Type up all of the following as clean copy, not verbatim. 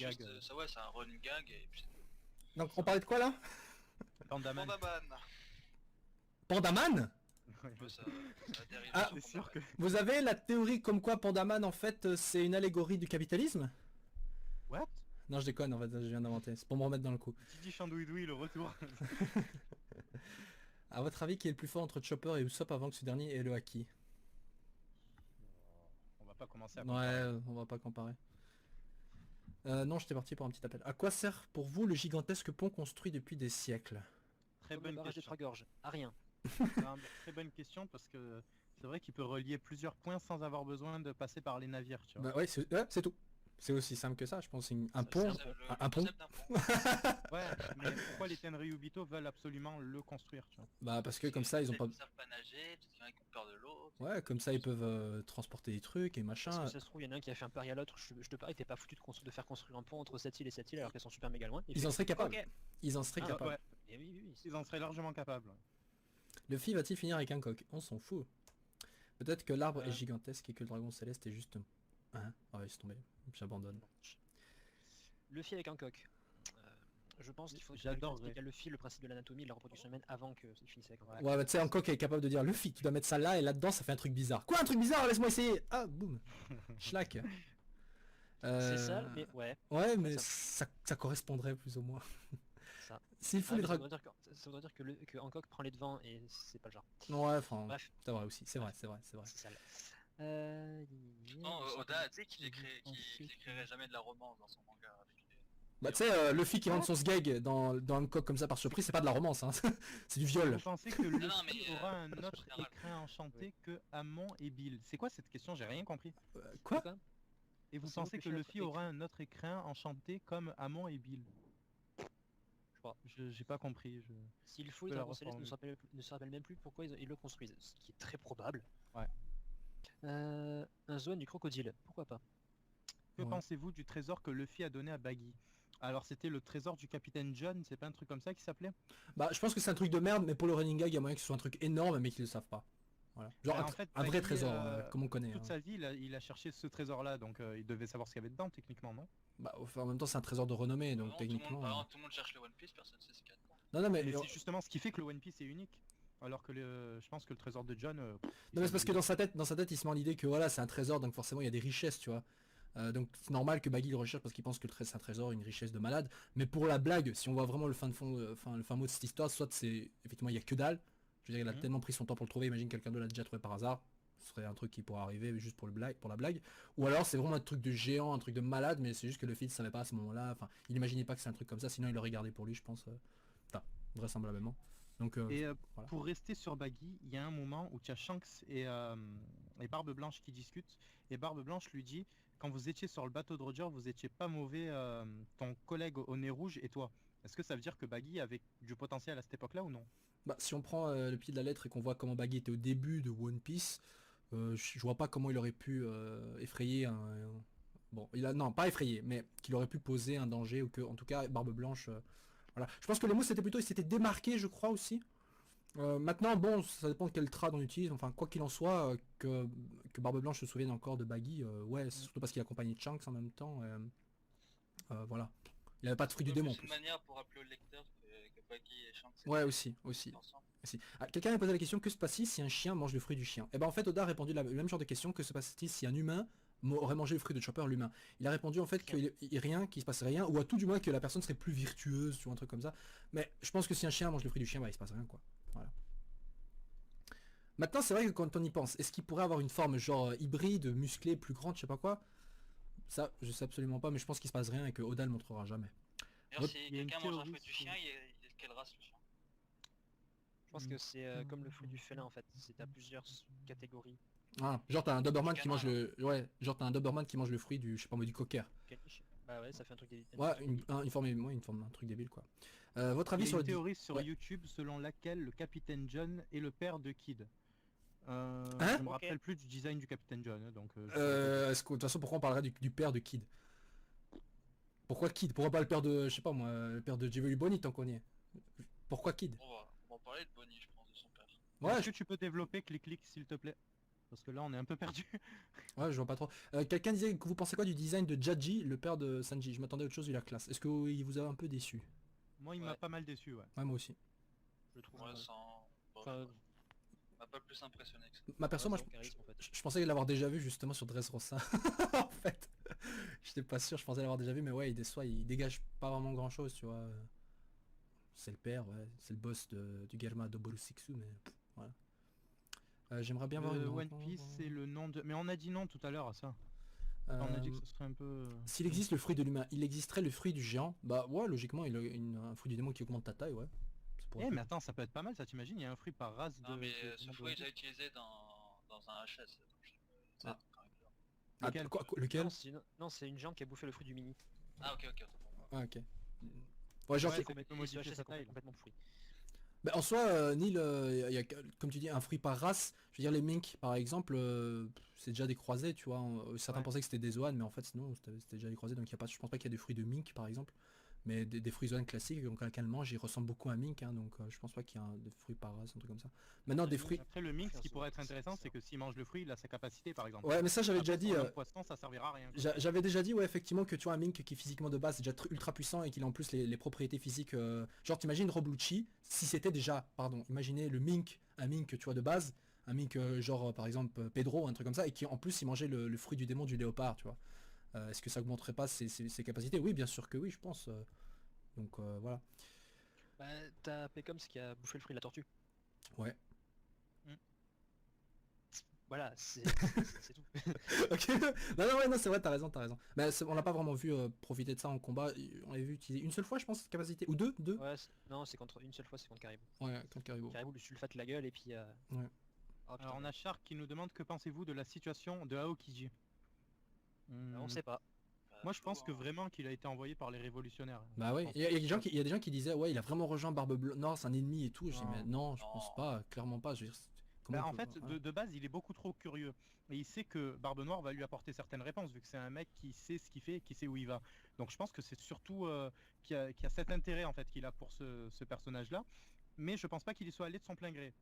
gag. juste, ça ouais, c'est un running gag et puis... Donc on parlait de quoi là? Pandaman. Pandaman. Pandaman? Ouais, ça dérive Ah, sur c'est sûr Pandaman. que... Vous avez la théorie comme quoi Pandaman en fait c'est une allégorie du capitalisme? What? Non je déconne en fait, je viens d'inventer, c'est pour me remettre dans le coup. Didi Chandouidoui, le retour. À votre avis qui est le plus fort entre Chopper et Usopp avant que ce dernier ait le haki? On va pas commencer à comparer. Ouais, on va pas comparer. Non, j'étais parti pour un petit appel. À quoi sert pour vous le gigantesque pont construit depuis des siècles? Très Comme le bonne barrage des question. Trois Gorges. À rien. Très bonne question parce que c'est vrai qu'il peut relier plusieurs points sans avoir besoin de passer par les navires, tu vois. Bah ouais, c'est tout. C'est aussi simple que ça, je pense. Un C'est pont, le un pont. concept d'un pont. Ouais, mais pourquoi les Tenryubito veulent absolument le construire, tu vois? Bah parce que comme ça ils ont pas. Ils savent pas nager, peut-être qu'il y en a qui ont peur de l'eau. Ouais, comme ça ils peuvent transporter des trucs et machin. Parce que ça se trouve, il y en a un qui a fait un pari à l'autre. Je te parie, t'es pas foutu de faire construire un pont entre cette île et cette île alors qu'elles sont super méga loin. Ils en seraient capables. Ok. Ils en seraient Ah, capables. Ouais, Et oui, oui, oui. ils en seraient largement capables. Luffy va-t-il finir avec un coq? On s'en fout. Peut-être que l'arbre est gigantesque et que le dragon céleste est juste... Hein? Ah ouais, c'est tombé. J'abandonne. Luffy avec un coq. Je pense qu'il faut J'adorerais. expliquer à Luffy le principe de l'anatomie et de la reproduction humaine avant qu'il finisse avec un coq. Ouais, bah tu sais, un coq est capable de dire Luffy, tu dois mettre ça là et là-dedans ça fait un truc bizarre. Quoi un truc bizarre? Laisse-moi essayer. Ah, boum. Schlack. C'est ça, mais ouais. Ouais, mais Ça- ça correspondrait plus ou moins. Ça. S'il faut Ah, les mais ça dragons... voudrait dire ça voudrait dire que Hancock prend les devants et c'est pas le genre. Ouais, enfin, Bref, c'est vrai aussi, c'est vrai, c'est vrai, c'est vrai. c'est sale. Non, Oda, tu sais qu'il écrirait jamais de la romance dans son manga. Avec les... Bah tu sais, Luffy qui rentre son sgeg dans Hancock comme ça par surprise, c'est pas de la romance, hein. C'est du viol. Vous pensez que Luffy non, mais, aura un autre général. écrin enchanté que Amon et Bill? C'est quoi cette question? J'ai rien compris. Quoi? Et vous C'est pensez vous que que Luffy notre aura un autre écrin enchanté comme Amon et Bill? Je crois. J'ai pas compris. S'il faut, peux les la dragons célestes reformuler. ne se rappellent même plus pourquoi ils le construisent, ce qui est très probable. Ouais. Un Zoan du crocodile, pourquoi pas? Que Ouais. pensez-vous du trésor que Luffy a donné à Baggy? Alors c'était le trésor du capitaine John, c'est pas un truc comme ça qui s'appelait? Bah je pense que c'est un truc de merde, mais pour le running gag, il y a moyen que ce soit un truc énorme, mais qu'ils le savent pas. Voilà. Genre Bah, un, en fait, un vrai Baggy, trésor, comme on connaît. Toute Hein. sa vie, il a cherché ce trésor-là, donc il devait savoir ce qu'il y avait dedans, techniquement, non? Bah enfin, en même temps, c'est un trésor de renommée, donc Non, techniquement... tout le monde cherche le One Piece, personne ne sait ce qu'il y a dedans. Non, non, mais... Mais c'est justement ce qui fait que le One Piece est unique. Alors que je pense que le trésor de John... Non mais c'est parce que dans sa tête, il se met en l'idée que voilà, c'est un trésor, donc forcément il y a des richesses, tu vois. Donc c'est normal que Baggy le recherche parce qu'il pense que c'est un trésor, une richesse de malade. Mais pour la blague, si on voit vraiment le fin mot de cette histoire, soit c'est effectivement il y a que dalle. Je veux dire, il a tellement pris son temps pour le trouver. Imagine quelqu'un d'autre l'a déjà trouvé par hasard. Ce serait un truc qui pourrait arriver juste pour la blague. Ou alors c'est vraiment un truc de géant, un truc de malade, mais c'est juste que le fils ne savait pas à ce moment-là. Enfin, il imaginait pas que c'est un truc comme ça, sinon il l'aurait gardé pour lui, je pense. Enfin, vraisemblablement. Donc voilà. Pour rester sur Baggy, il y a un moment où tu as Shanks et Barbe Blanche qui discutent, et Barbe Blanche lui dit, quand vous étiez sur le bateau de Roger, vous étiez pas mauvais, ton collègue au nez rouge et toi. Est-ce que ça veut dire que Baggy avait du potentiel à cette époque-là ou non? Bah, si on prend le pied de la lettre et qu'on voit comment Baggy était au début de One Piece, je vois pas comment il aurait pu effrayer Bon, non, pas effrayer, mais qu'il aurait pu poser un danger, ou que, en tout cas, Barbe Blanche... Voilà. Je pense que le mot c'était plutôt, il s'était démarqué, je crois aussi. Maintenant, bon, ça dépend de quel trad on utilise. Enfin, quoi qu'il en soit, que Barbe Blanche se souvienne encore de Baggy, ouais, c'est surtout parce qu'il accompagnait Shanks en même temps. Voilà. Il avait pas de fruit du démon. En C'est plus. une manière pour rappeler au lecteur que Baggy et Shanks Ouais, étaient aussi. ensemble. Ah, quelqu'un m'a posé la question, que se passe-t-il si un chien mange le fruit du chien? Et ben en fait, Oda a répondu le même genre de question, que se passe-t-il si un humain aurait mangé le fruit de Chopper, l'humain? Il a répondu en fait qu'il se passe rien, ou à tout du moins que la personne serait plus virtueuse, ou un truc comme ça. Mais je pense que si un chien mange le fruit du chien, bah il se passe rien, quoi. Voilà. Maintenant, c'est vrai que quand on y pense, est-ce qu'il pourrait avoir une forme genre hybride, musclée, plus grande, je sais pas quoi? Ça, je sais absolument pas, mais je pense qu'il se passe rien et que Oda le montrera jamais. D'ailleurs, si il y a une quelqu'un mange un théorie fruit du chien, il est de quelle race le chien? Je pense que c'est comme le fruit du félin en fait, c'est à plusieurs catégories. Ah, genre t'as un Doberman qui canin, mange le... Ouais, genre t'as un Doberman qui mange le fruit du, je sais pas moi, du cocker. Caniche. Bah ouais, ça fait un truc débile. Ouais, une forme, un truc débile, quoi. Votre Il avis y a sur une le... théorie sur Ouais. YouTube selon laquelle le capitaine John est le père de Kid. Hein? Je me rappelle plus du design du capitaine John, hein, donc... Est-ce que, de toute façon, pourquoi on parlerait du père de Kid? Pourquoi Kid? Pourquoi pas le père de, je sais pas moi, le père de Jevelu Bonnie tant qu'on y est? Pourquoi Kid? On va en parler de Bonnie, je pense, de son père. Ouais, Est-ce que tu peux développer Clic-Clic, s'il te plaît? Parce que là, on est un peu perdu. Ouais, je vois pas trop. Quelqu'un disait que vous pensez quoi du design de Jaji, le père de Sanji? Je m'attendais à autre chose vu la classe. Est-ce qu'il vous a un peu déçu? Moi, il m'a Ouais. pas mal déçu, ouais. Ouais, moi aussi. Je trouve. Moi, sans... Enfin, m'a pas plus impressionné que ça. Ma perso, ouais, moi, c'est au charisme, en fait. je pensais l'avoir déjà vu justement sur Dressrosa. En fait, j'étais pas sûr, je pensais l'avoir déjà vu, mais ouais, il déçoit, il dégage pas vraiment grand chose, tu vois. C'est le père, ouais, c'est le boss du Germa Doborusiksu, mais voilà. J'aimerais bien voir une One rencontre. Piece, c'est le nom de... Mais on a dit non tout à l'heure à ça. Euh, On a dit que ce serait un peu... S'il existe le fruit de l'humain, il existerait le fruit du géant. Bah ouais, logiquement, il a un fruit du démon qui augmente ta taille, ouais. Ça pourrait Eh, être- mais attends, ça peut être pas mal, ça t'imagines, il y a un fruit par race de... Non, mais de- ce de- fruit est déjà utilisé dans un HS. Donc je... Ah. quand même bizarre. Ah, Lequel lequel? Non, c'est une géante qui a bouffé le fruit du mini. Ah, ok, ok. Autant pour moi. Ah, ok. Ouais, genre, Ouais, qui- c'est qu'on peut modifier sa taille. Complètement pourri. bah, en soi, Neil, il y a, comme tu dis, un fruit par race. Je veux dire, les minks, par exemple, c'est déjà des croisés, tu vois. Certains Ouais. pensaient que c'était des zoans, mais en fait, non, c'était déjà des croisés. Donc, y a pas, je pense pas qu'il y a des fruits de mink, par exemple. Mais des fruits zoans classiques, donc quelqu'un le mange, ils ressemblent beaucoup à un mink, hein, donc je pense pas qu'il y a des fruits par race, un truc comme ça. Maintenant, des fruits... Après, le mix, ce qui Influence, pourrait être c'est- intéressant, c'est c'est que s'il mange le fruit, il a sa capacité, par exemple. Ouais, mais ça, j'avais Après, déjà dit... pour un poisson, ça servira à rien. J'avais déjà dit, ouais, effectivement, que tu vois un mink qui physiquement de base est déjà ultra puissant et qu'il a en plus les propriétés physiques. Genre, t'imagines Rob Lucci, si c'était déjà, pardon, imaginez le mink, un mink, tu vois, de base, un mink genre, par exemple, Pedro, un truc comme ça, et qui en plus il mangeait le fruit du démon du léopard, tu vois. Est-ce que ça augmenterait pas ses capacités? Oui, bien sûr que oui, je pense. Donc, voilà. Bah, t'as Pecoms qui a bouffé le fruit de la tortue. Ouais. Voilà, c'est c'est tout. Ok. Non, non, ouais, non, c'est vrai, t'as raison, t'as raison. Mais on l'a pas vraiment vu profiter de ça en combat. On l'a vu utiliser une seule fois, je pense, cette capacité. Ou deux, deux. Ouais, non, c'est contre une seule fois, c'est contre Caribou. Ouais, contre Caribou. Caribou lui sulfate la gueule et puis. Ouais. Oh, putain, Alors, on a Shark qui nous demande que pensez-vous de la situation de Aokiji. on sait pas. Moi, je pense Tout, que hein. vraiment qu'il a été envoyé par les révolutionnaires. Bah Je ouais, pense il y a des gens qui, il y a des gens qui disaient ouais il a vraiment rejoint Barbe Noire, c'est un ennemi et tout. Je dis Non. mais non, je Non. pense pas, clairement pas. Je veux dire, Bah, on en peut- fait, ouais. de base, il est beaucoup trop curieux. Et il sait que Barbe Noire va lui apporter certaines réponses, vu que c'est un mec qui sait ce qu'il fait et qui sait où il va. Donc je pense que c'est surtout qu'il y a cet intérêt en fait qu'il a pour ce personnage-là. Mais je pense pas qu'il y soit allé de son plein gré.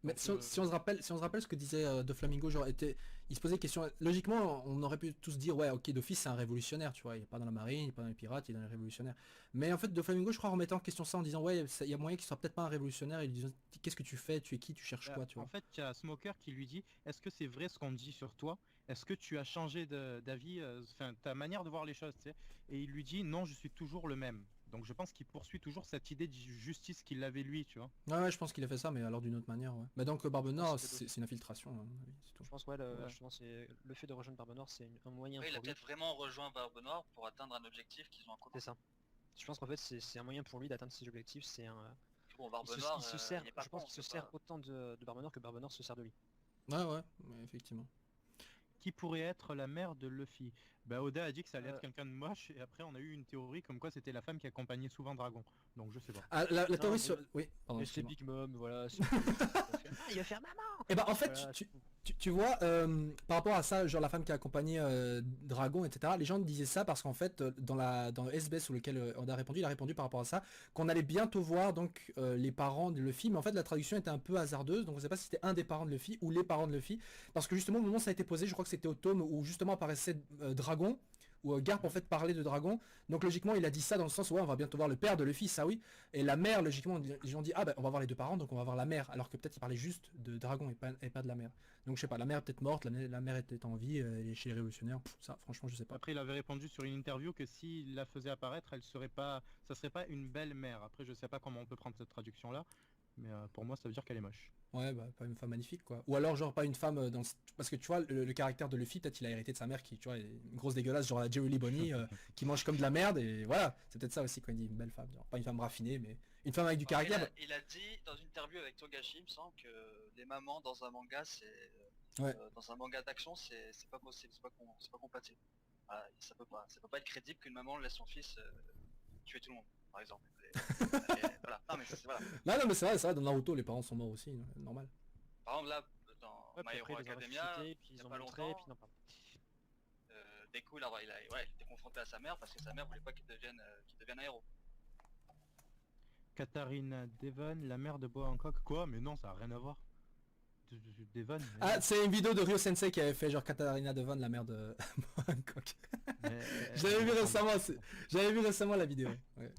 Mais Donc, si on se rappelle, si on se rappelle ce que disait De Flamingo, genre il se posait des questions. Logiquement, on aurait pu tous dire ouais ok d'office c'est un révolutionnaire, tu vois, il est pas dans la marine, il est pas dans les pirates, il est dans les révolutionnaires. Mais en fait De Flamingo je crois remettait en question ça en disant ouais il y a moyen qu'il soit peut-être pas un révolutionnaire, il disait qu'est-ce que tu fais, tu es qui, tu cherches quoi, tu en vois. fait, il y a Smoker qui lui dit est-ce que c'est vrai ce qu'on dit sur toi? Est-ce que tu as changé d'avis, enfin ta manière de voir les choses, tu sais? Et il lui dit non, je suis toujours le même. Donc je pense qu'il poursuit toujours cette idée de justice qu'il avait lui, tu vois. Ouais, je pense qu'il a fait ça mais alors d'une autre manière ouais. Mais donc Barbe Noire que c'est une infiltration à mon avis, c'est tout. Je pense ouais, Ouais. justement, c'est le fait de rejoindre Barbe Noire, c'est un moyen Ouais, il a pour lui. peut-être vraiment rejoint Barbe Noire pour atteindre un objectif qu'ils ont en commun. C'est ça. Je pense qu'en fait c'est un moyen pour lui d'atteindre ses objectifs. C'est un. Bon, Barbe Il se, Noire, il se sert. il est pas Je pense con, qu'il se c'est sert pas- autant de Barbe Noire que Barbe Noire se sert de lui. Ouais ouais, effectivement. Qui pourrait être la mère de Luffy? Bah Oda a dit que ça allait être Euh. quelqu'un de moche et après on a eu une théorie comme quoi c'était la femme qui accompagnait souvent Dragon. Donc je sais pas. Ah, la théorie mais- sur... Oui, pardon, Mais c'est excuse-moi. Big Mom, voilà. Il va faire maman. Et bah en fait, Voilà, tu vois, par rapport à ça, genre la femme qui a accompagné Dragon, etc., les gens disaient ça parce qu'en fait, dans le SBS sur lequel on a répondu, il a répondu par rapport à ça, qu'on allait bientôt voir donc les parents de Luffy, mais en fait la traduction était un peu hasardeuse, donc on sait pas si c'était un des parents de Luffy ou les parents de Luffy, parce que justement au moment où ça a été posé, je crois que c'était au tome où justement apparaissait Dragon, où Garp en fait parlait de Dragon, donc logiquement il a dit ça dans le sens où ouais, on va bientôt voir le père de Luffy, ça oui, et la mère logiquement ils ont dit ah bah on va voir les deux parents donc on va voir la mère, alors que peut-être il parlait juste de Dragon et pas de la mère. Donc je sais pas, la mère est peut-être morte, la mère était en vie, elle est chez les révolutionnaires, ça franchement je sais pas. Après il avait répondu sur une interview que s'il la faisait apparaître, ça serait pas une belle mère. Après je sais pas comment on peut prendre cette traduction là, mais pour moi ça veut dire qu'elle est moche. Ouais bah pas une femme magnifique quoi. Ou alors genre pas une femme parce que tu vois le caractère de Luffy, peut-être il a hérité de sa mère qui tu vois est une grosse dégueulasse genre la Jerry Lee Bonnie qui mange comme de la merde et voilà, c'est peut-être ça aussi quand il dit une belle femme, genre, pas une femme raffinée mais une femme avec du Alors, caractère. il a dit dans une interview avec Togashi, il me semble que les mamans dans un manga, Ouais. dans un manga d'action, c'est pas possible, c'est pas compatible. Voilà, ça peut pas être crédible qu'une maman laisse son fils tuer tout le monde, par exemple. Voilà. Non mais voilà. Non mais c'est vrai, dans Naruto les parents sont morts aussi, normal. Par exemple là, dans Ouais, My puis Hero après, ils les ont Academia, ressuscités, puis il y ils a ont pas montré, longtemps, puis non, pardon. Deku il était confronté à sa mère parce que sa mère voulait pas qu'il devienne un héros. Katharina Devon, la mère de Boa Hancock. Quoi? Mais non, ça a rien à voir. Devon. Ah, c'est une vidéo de Ryo Sensei qui avait fait genre Katarina Devon, la mère de Hancock. J'avais vu récemment la vidéo. Ouais.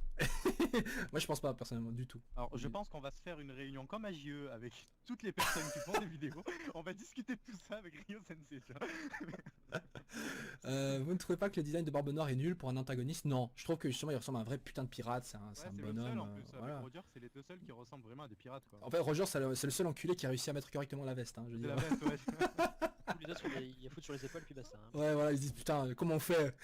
Moi je pense pas personnellement du tout. Alors je pense qu'on va se faire une réunion comme à JE avec toutes les personnes qui font des vidéos. On va discuter de tout ça avec Ryo Sensei, tu vois. Vous ne trouvez pas que le design de Barbe Noire est nul pour un antagoniste? Non, je trouve que justement il ressemble à un vrai putain de pirate, c'est un Ouais, c'est le bonhomme. seul en plus, voilà. avec Roger, c'est les deux seuls qui ressemblent vraiment à des pirates quoi. En fait Roger c'est le seul enculé qui a réussi à mettre correctement la veste, hein, je veux C'est dire. la veste, ouais. Tous les autres, il y a foutre sur les épaules, puis basta. Hein. Ouais voilà, ils se disent putain comment on fait.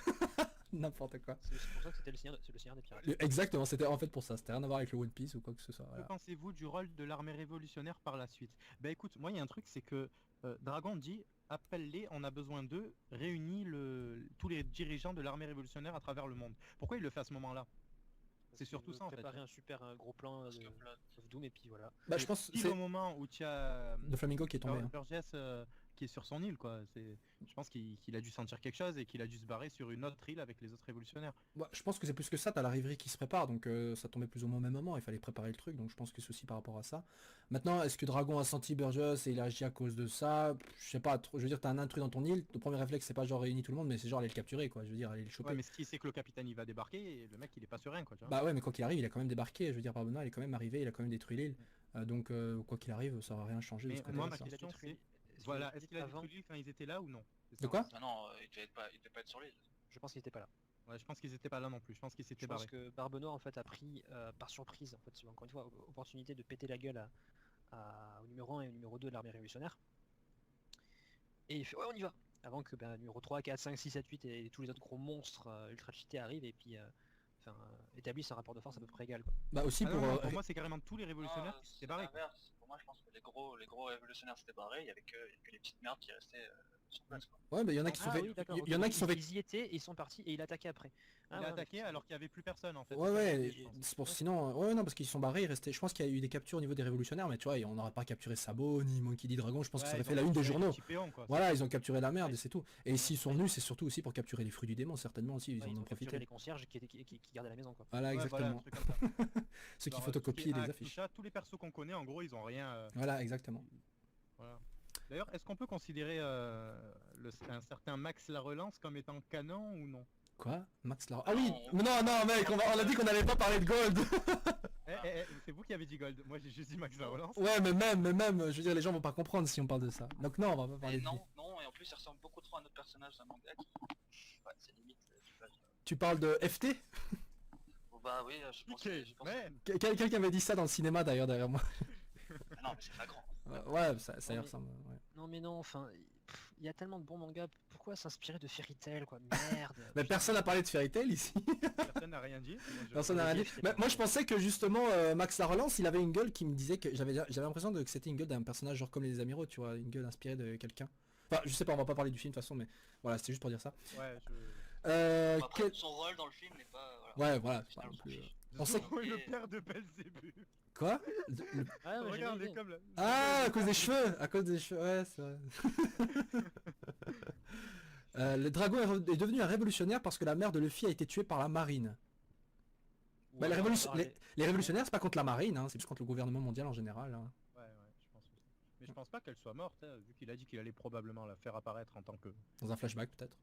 N'importe quoi. C'est pour ça que c'était c'est le Seigneur des Pirates. Exactement, c'était en fait pour ça, c'était rien à voir avec le One Piece ou quoi que ce soit. Que Voilà. pensez-vous du rôle de l'armée révolutionnaire par la suite? Bah écoute, moi il y a un truc, c'est que Dragon dit appelle-les, on a besoin d'eux, réunis tous les dirigeants de l'armée révolutionnaire à travers le monde. Pourquoi il le fait à ce moment-là? C'est surtout ça en fait. Préparer un super gros plan Parce de que là, of Doom et puis voilà. Bah je pense Pile c'est au moment où tu as de Flamingo qui est tombé. Hein. Burgess qui est sur son île quoi. Je pense qu'il a dû sentir quelque chose et qu'il a dû se barrer sur une autre île avec les autres révolutionnaires. Ouais, je pense que c'est plus que ça, t'as la rêverie qui se prépare, donc ça tombait plus ou moins au même moment, il fallait préparer le truc, donc je pense que c'est aussi par rapport à ça. Maintenant, est-ce que Dragon a senti Burgess et il a agi à cause de ça? Je sais pas, je veux dire, t'as un intrus dans ton île, ton premier réflexe c'est pas genre réunir tout le monde, mais c'est genre aller le capturer quoi, je veux dire, aller le choper. Ouais, mais s'il sait que le capitaine il va débarquer, et le mec il est pas serein quoi. Tu vois. Bah ouais, mais quoi qu'il arrive, il a quand même débarqué, je veux dire, Barbona, il est quand même arrivé, il a quand même détruit l'île, donc quoi qu'il arrive, ça va rien changer de Mais ce côté-là. moi ma ça. question c'est, Est-ce voilà, qu'il est-ce qu'il a avant détruit l'île quand ils étaient là ou non? C'est De ça. quoi? ah non, il devait pas être sur l'île. Je pense qu'il était pas là. Ouais, je pense qu'ils étaient pas là non plus, je pense qu'ils s'étaient Je pense barrés. que Barbe Noire en fait a pris par surprise, en fait, c'est encore une fois, opportunité de péter la gueule au numéro 1 et au numéro 2 de l'armée révolutionnaire. Et il fait ouais on y va. Avant que numéro 3, 4, 5, 6, 7, 8 et tous les autres gros monstres ultra cheatés arrivent et puis établissent un rapport de force à peu près égal quoi. Bah aussi Ah pour... non, non, pour moi c'est carrément tous les révolutionnaires Non, qui c'est s'étaient barrés. l'inverse. Pour moi, je pense que les gros révolutionnaires s'étaient barrés, il y avait que les petites merdes qui restaient sur place. Quoi. Ouais, bah il y en a qui sont Ah fait... oui, d'accord, il y en a qui sont fait... Ils y étaient et ils sont partis et il attaquait après. Il a attaqué alors qu'il y avait plus personne en fait. Ouais C'est ça, ouais, je pense. c'est pour sinon ouais non parce qu'ils sont barrés, ils restaient. Je pense qu'il y a eu des captures au niveau des révolutionnaires, mais tu vois, on n'aurait pas capturé Sabo ni Monkey D. Dragon, je pense que ça Ouais, aurait ils fait ont la une des capturé les journaux. petits péons, quoi. Voilà, ils ont capturé la merde Ouais. et c'est tout. Et s'ils sont venus, c'est surtout aussi pour capturer les fruits du démon, certainement aussi, ils Ouais, en ont capturé profité. les concierges qui gardaient la maison quoi. Voilà, Ouais, voilà, un exactement. truc comme ça. Ceux qui Genre, photocopient tout ce les qui est affiches. Hack, tout ça, tous les persos qu'on connaît en gros ils ont rien. Voilà, exactement. Voilà. D'ailleurs, est-ce qu'on peut considérer un certain Max la relance comme étant canon ou non? Quoi? Max Lara. Ah oui! Non. Mais non, mec, on a dit qu'on allait pas parler de Gold! C'est vous qui avez dit Gold, moi j'ai juste dit Max la relance. Ouais, mais même, je veux dire, les gens vont pas comprendre si on parle de ça. Donc non, on va pas Et parler de lui. non, et en plus, il ressemble beaucoup trop à notre personnage d'un manga qui. Ouais, c'est limite. Tu vois, Tu parles de FT? oh, bah oui, je pense. Ok, Je pense mais Quelqu'un qui avait dit ça dans le cinéma d'ailleurs derrière moi. Ah non, mais c'est flagrant. Ouais, ça y mais- ressemble. Ouais. Non mais non, enfin, il y a tellement de bons mangas, pourquoi s'inspirer de Fairy Tail quoi, merde. Mais personne n'a parlé de Fairy Tail ici. personne n'a rien dit. Moi, Personne n'a rien dit. c'est Mais pas moi vrai. je pensais que justement Max la relance, il avait une gueule qui me disait que j'avais l'impression que c'était une gueule d'un personnage genre comme les Amiraux, tu vois, une gueule inspirée de quelqu'un. Enfin, je sais pas, on va pas parler du film de toute façon, mais voilà, c'était juste pour dire ça. Ouais, Bon, après, Quel- son rôle dans le film n'est pas. Voilà. Ouais, voilà. Au final, pas non on s'en plus, fiche. On sait le père de Belzébuth. Quoi? Ah, ouais, Regarde, j'ai il est comme là. Ah, à cause des cheveux! À cause des cheveux, ouais, c'est vrai. Le dragon est devenu un révolutionnaire parce que la mère de Luffy a été tuée par la marine. Bah, les révolutionnaires, c'est pas contre la marine, hein, c'est plus contre le gouvernement mondial en général. Hein. Ouais, je pense aussi. Mais je pense pas qu'elle soit morte, hein, vu qu'il a dit qu'il allait probablement la faire apparaître en tant que... Dans un flashback peut-être.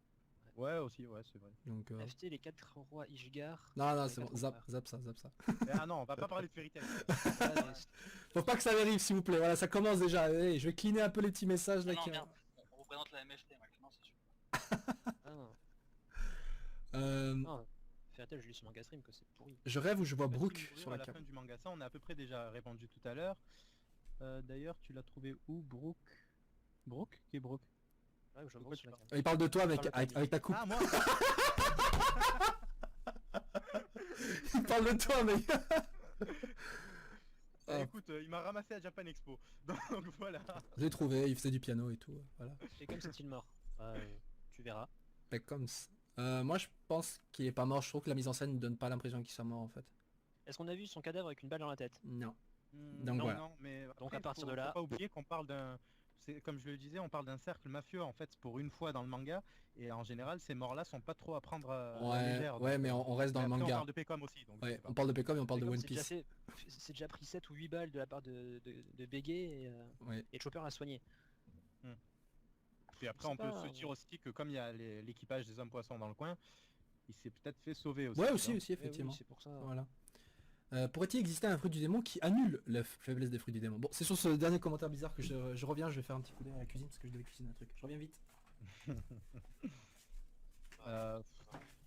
Ouais, aussi, ouais, c'est vrai. Donc, FT les 4 rois Ishgar. non, les c'est bon, quatre zap frères. ça. Mais, ah non, on va pas parler de Fairy Tail. Ah, mais Faut pas que ça dérive s'il vous plaît, voilà, ça commence déjà. Allez, je vais cleaner un peu les petits messages là. Ah non, qui- merde, on représente la MFT maintenant, c'est sûr. ah, non. Euh, Fairy Tail, je lis sur manga stream que c'est pourri. je rêve où je vois Bah, Brooke tu m'ouvrir sur à la la carte. fin du manga. Ça, on a à peu près déjà répondu tout à l'heure. D'ailleurs, tu l'as trouvé où, Brooke? Brooke? Qui est Brooke? Ouais, je De vois quoi sur tu la parles carte. Il parle de toi avec, Parle de avec, toi, avec ta coupe. Ah, moi Il parle de toi mec. Ah. Écoute, il m'a ramassé à Japan Expo. Donc voilà. Je l'ai trouvé, il faisait du piano et tout, voilà. Et comme c'est-il mort tu verras. Mais comme ça. Moi je pense qu'il est pas mort, je trouve que la mise en scène ne donne pas l'impression qu'il soit mort en fait. Est-ce qu'on a vu son cadavre avec une balle dans la tête? Non. Donc Donc voilà. non, mais Donc après, à partir faut de là- faut pas oublier qu'on parle c'est comme je le disais, on parle d'un cercle mafieux en fait pour une fois dans le manga, et en général ces morts-là sont pas trop à prendre à la Ouais, légère. ouais, donc, mais on reste dans mais le après, on manga. parle de Pecom aussi, donc je Ouais, sais pas. on parle de Pecom et on parle de Comme One c'est déjà Piece. c'est déjà pris 7 ou 8 balles de la part de Bégué Ouais. et Chopper l'a soigné. Puis après C'est on peut pas- se dire aussi que comme il y a l'équipage des hommes poissons dans le coin, il s'est peut-être fait sauver aussi. Ouais, tu aussi, vois. aussi, Eh oui, effectivement. c'est pour ça. Voilà. Pourrait-il exister un fruit du démon qui annule la faiblesse des fruits du démon? Bon, c'est sur ce dernier commentaire bizarre que je reviens, je vais faire un petit coup d'œil à la cuisine parce que je devais cuisiner un truc. Je reviens vite. Euh,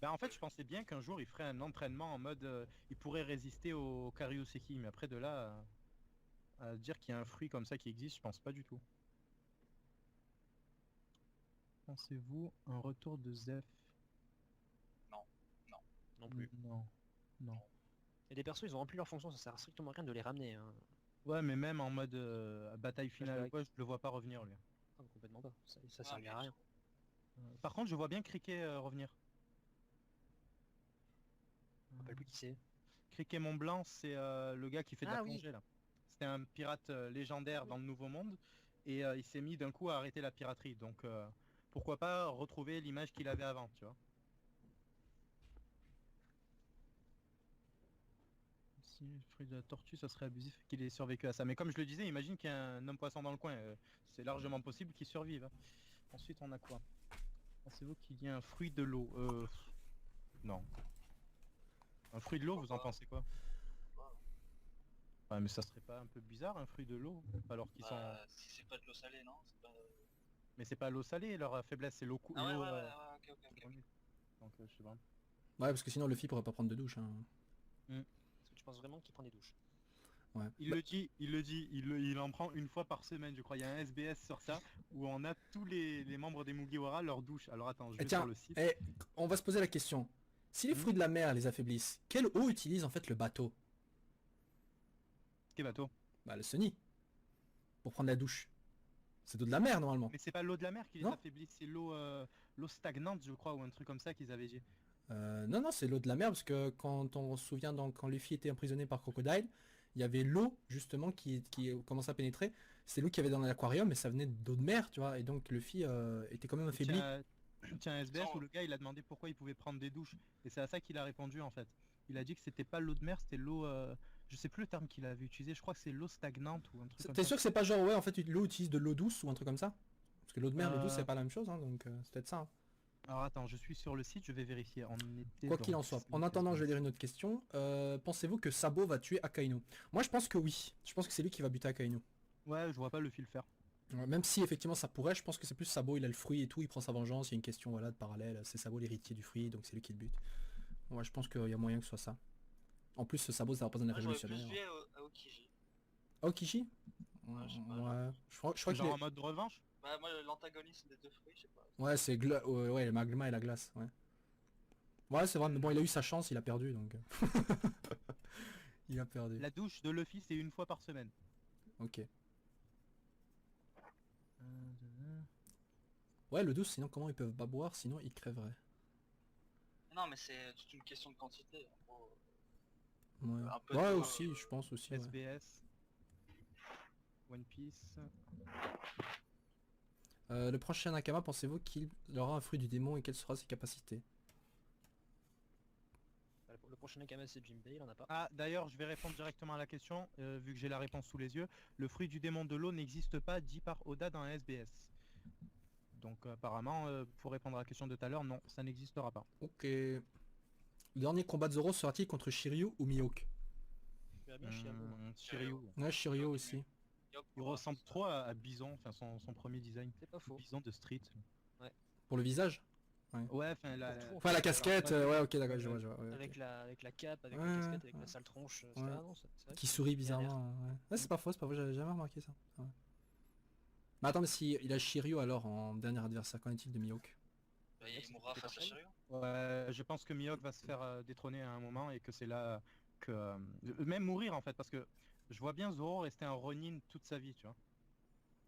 Ben en fait, je pensais bien qu'un jour il ferait un entraînement en mode il pourrait résister au Karyuseki, mais après de là à dire qu'il y a un fruit comme ça qui existe, je pense pas du tout. Pensez-vous un retour de Zeph? Non plus. Non. Non. Et des persos, ils ont rempli leur fonction, ça sert strictement à rien de les ramener. Hein. Ouais, mais même en mode bataille finale, Flashback. ouais, je le vois pas revenir lui. Ah, complètement pas. Ça Ah, servira à mais rien. Par contre, je vois bien Cricket revenir. Je me rappelle plus qui c'est. Cricket Mont Blanc, c'est le gars qui fait de la Ah oui. plongée là. C'était un pirate légendaire dans le Nouveau Monde et il s'est mis d'un coup à arrêter la piraterie. Donc pourquoi pas retrouver l'image qu'il avait avant, tu vois. Si le fruit de la tortue, ça serait abusif qu'il ait survécu à ça. Mais comme je le disais, imagine qu'il y a un homme poisson dans le coin. C'est largement possible qu'il survive. Hein. Ensuite, on a quoi? Pensez-vous qu'il y a un fruit de l'eau? Non. Un fruit de l'eau, vous en pensez quoi? Ouais, mais ça serait pas un peu bizarre un fruit de l'eau alors qu'ils sont. Si c'est pas de l'eau salée, non c'est pas... Mais c'est pas l'eau salée, leur faiblesse, c'est l'eau Ah ouais, l'eau, ok. Donc je sais pas. Ouais, parce que sinon Luffy pourrait pas prendre de douche. Hein. Est-ce que tu penses vraiment qu'il prend des douches? Ouais. Il le dit, il en prend une fois par semaine, je crois. Il y a un SBS sur ça où on a tous les membres des Mugiwara leur douche. Alors attends, je Et vais tiens, sur le site. on va se poser la question. Si les fruits de la mer les affaiblissent, quelle eau utilise en fait le bateau? Quel bateau? Bah le Sunny. Pour prendre la douche. C'est d'eau de la mer normalement. Mais c'est pas l'eau de la mer qui les Non. affaiblit, c'est l'eau stagnante, je crois, ou un truc comme ça qu'ils avaient dit. Non, non, c'est l'eau de la mer parce que quand on se souvient quand Luffy était emprisonné par Crocodile, il y avait l'eau justement qui commençait à pénétrer. C'est l'eau qu'il y avait dans l'aquarium et ça venait d'eau de mer, tu vois. Et donc Luffy était quand même affaibli. Tiens, un SBS Sans- où le gars il a demandé pourquoi il pouvait prendre des douches. Et c'est à ça qu'il a répondu en fait. Il a dit que c'était pas l'eau de mer, c'était l'eau. Je sais plus le terme qu'il avait utilisé, je crois que c'est l'eau stagnante ou un truc comme T'es ça. sûr que c'est pas genre ouais en fait l'eau utilise de l'eau douce ou un truc comme ça? Parce que l'eau de mer, l'eau douce Euh, c'est pas la même chose, hein, donc c'est peut-être ça. Hein. Alors attends, je suis sur le site, je vais vérifier. On était Quoi dans qu'il en soit. En le attendant, je vais SBS. lire une autre question. Pensez-vous que Sabo va tuer Akainu? Moi je pense que oui. Je pense que c'est lui qui va buter Akainu. Ouais, je vois pas le fil faire. Même si effectivement ça pourrait, je pense que c'est plus Sabo, il a le fruit et tout, il prend sa vengeance, il y a une question voilà de parallèle, c'est Sabo l'héritier du fruit, donc c'est lui qui le bute. Ouais, je pense qu'il y a moyen que ce soit ça. En plus ce Sabo ça représente un Moi, j'aurais plus révolutionnaire. vu à Okiji. Aokishi? Ouais, je sais pas. Ouais, je crois qu'il Genre est... en mode revanche. Bah, moi, l'antagoniste des deux fruits, je sais pas. Ouais, c'est ouais, le magma et la glace, ouais. Ouais, c'est vrai, mais bon, il a eu sa chance, il a perdu, donc... il a perdu. La douche de Luffy c'est une fois par semaine. Ok. Ouais, le douce, sinon comment ils peuvent pas boire, sinon ils crèveraient. Non, mais c'est toute une question de quantité. En gros. Ouais, Un peu ouais de- aussi, je pense aussi. Ouais. SBS. One Piece. Le prochain Nakama, pensez-vous qu'il aura un fruit du démon et quelles seront ses capacités? Bah, le prochain Nakama c'est Jinbei, il en a pas. Ah, d'ailleurs, je vais répondre directement à la question, vu que j'ai la réponse sous les yeux. Le fruit du démon de l'eau n'existe pas, dit par Oda dans un SBS. Donc apparemment, pour répondre à la question de tout à l'heure, non, ça n'existera pas. Ok. Le dernier combat de Zoro sera-t-il contre Shiryu ou Mihawk? Je verrais bien Shiryu, moi. Shiryu. Ouais, Shiryu aussi. Yop, Il ressemble trop à Bison, enfin son premier design. C'est pas faux. Bison de Street. Pour le visage? Ouais, enfin Pour tout, Enfin la casquette, Alors, ouais ok d'accord, je vois, ouais, ok. Avec la cape, avec Ouais, la casquette, avec ouais. la sale tronche. Ouais. Non, c'est vrai Qui que- sourit il a l'air. bizarrement. Ouais, c'est pas faux, j'avais jamais remarqué ça. Ouais. Mais attends, mais si il a Shiryu alors en dernier adversaire, qu'en est-il de Mihawk? Bah, il mourra face à Shiryu. Ouais, je pense que Mihawk va se faire détrôner à un moment et que c'est là que... même mourir en fait, parce que je vois bien Zoro rester un Ronin toute sa vie, tu vois.